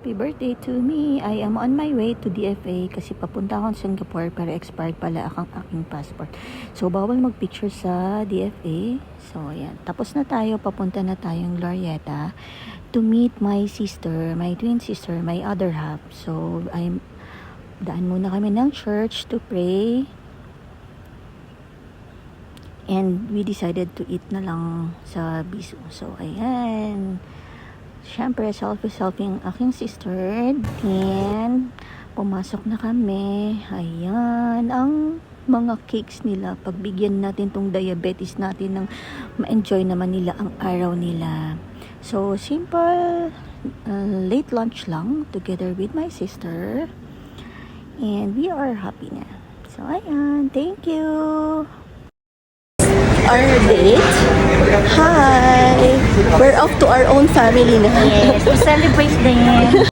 Happy birthday to me. I am on my way to DFA kasi papunta akong Singapore pero expired pala aking passport. So, bawal magpicture sa DFA. So, ayan. Tapos na tayo. Papunta na tayong Glorieta to meet my sister, my twin sister, my other half. So, daan muna kami ng church to pray. And we decided to eat na lang sa Bisu. So, ayan. Siyempre, selfie ang aking sister. Then, pumasok na kami. Ayan, ang mga cakes nila. Pagbigyan natin tong diabetes natin ng ma-enjoy naman nila ang araw nila. So, simple, late lunch lang together with my sister. And we are happy na. So, ayan. Thank you. Our date. Hi! We're off to our own family na. Yes, we celebrate din.